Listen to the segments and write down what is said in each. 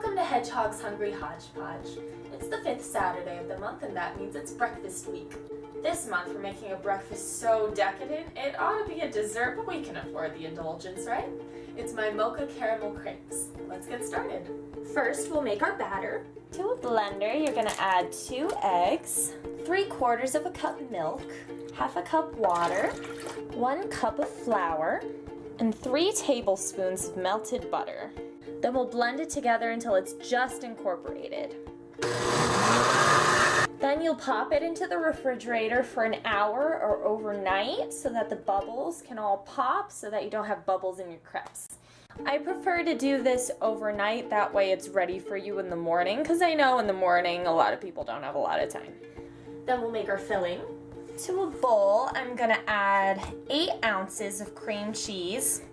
Welcome to Hedgehog's Hungry Hodgepodge. It's the 5th Saturday of the month, and that means it's breakfast week. This month we're making a breakfast so decadent, it ought to be a dessert, but we can afford the indulgence, right? It's my Mocha caramel crepes. Let's get started. First, we'll make our batter. To a blender, you're gonna add 2 eggs, 3/4 of a cup milk, half a cup water, 1 cup of flour, and 3 tablespoons of melted butter. Then we'll blend it together until it's just incorporated. Then you'll pop it into the refrigerator for an hour or overnight so that the bubbles can all pop so that you don't have bubbles in your crepes. I prefer to do this overnight, that way it's ready for you in the morning, because I know in the morning a lot of people don't have a lot of time. Then we'll make our filling. To a bowl, I'm gonna add 8 ounces of cream cheese.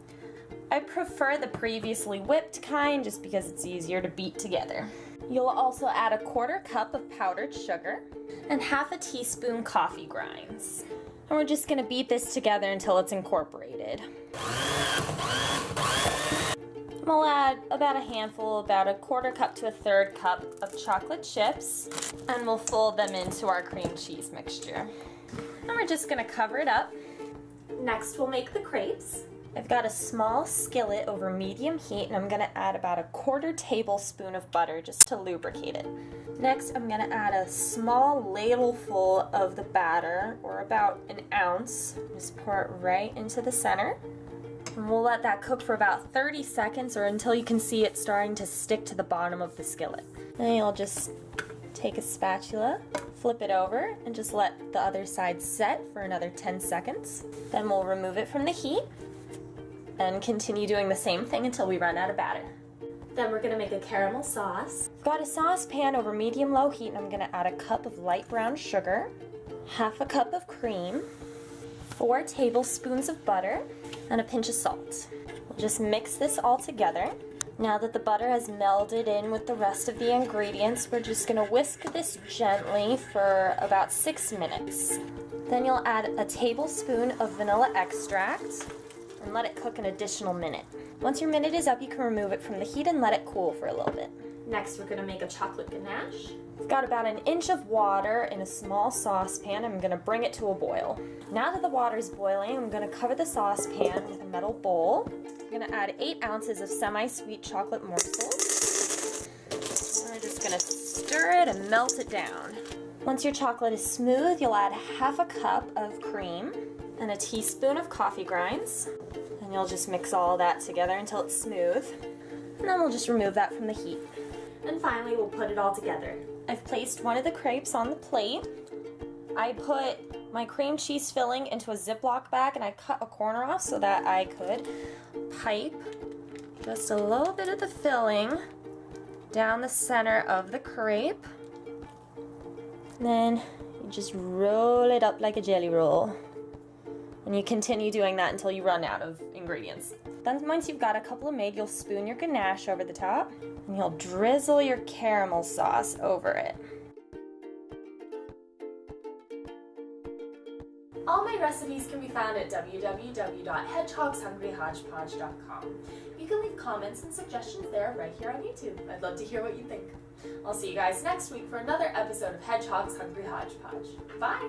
I prefer the previously whipped kind just because it's easier to beat together. You'll also add 1/4 cup of powdered sugar and half a teaspoon coffee grinds. And we're just gonna beat this together until it's incorporated. We'll add about a handful, about 1/4 cup to 1/3 cup of chocolate chips, and we'll fold them into our cream cheese mixture. And we're just gonna cover it up. Next, we'll make the crepes. I've got a small skillet over medium heat, and I'm gonna add about 1/4 tablespoon of butter just to lubricate it. Next, I'm gonna add a small ladleful of the batter, or about 1 ounce. Just pour it right into the center. And we'll let that cook for about 30 seconds or until you can see it starting to stick to the bottom of the skillet. Then you'll just take a spatula, flip it over, and just let the other side set for another 10 seconds. Then we'll remove it from the heat and continue doing the same thing until we run out of batter. Then we're gonna make a caramel sauce. I've got a saucepan over medium-low heat, and I'm gonna add 1 cup of light brown sugar, half a cup of cream, 4 tablespoons of butter, and a pinch of salt. We'll just mix this all together. Now that the butter has melded in with the rest of the ingredients, we're just gonna whisk this gently for about 6 minutes. Then you'll add a tablespoon of vanilla extract and let it cook an additional minute. Once your minute is up, you can remove it from the heat and let it cool for a little bit. Next, we're gonna make a chocolate ganache. I've got about 1 inch of water in a small saucepan. I'm gonna bring it to a boil. Now that the water's boiling, I'm gonna cover the saucepan with a metal bowl. I'm gonna add 8 ounces of semi-sweet chocolate morsels. And we're just gonna stir it and melt it down. Once your chocolate is smooth, you'll add half a cup of cream and a teaspoon of coffee grinds. And you'll just mix all that together until it's smooth. And then we'll just remove that from the heat. And finally, we'll put it all together. I've placed one of the crepes on the plate. I put my cream cheese filling into a Ziploc bag, and I cut a corner off so that I could pipe just a little bit of the filling down the center of the crepe. And then you just roll it up like a jelly roll. And you continue doing that until you run out of ingredients. Then once you've got a couple made, you'll spoon your ganache over the top, and you'll drizzle your caramel sauce over it. All my recipes can be found at www.hedgehogshungryhodgepodge.com. You can leave comments and suggestions there right here on YouTube. I'd love to hear what you think. I'll see you guys next week for another episode of Hedgehog's Hungry Hodgepodge. Bye!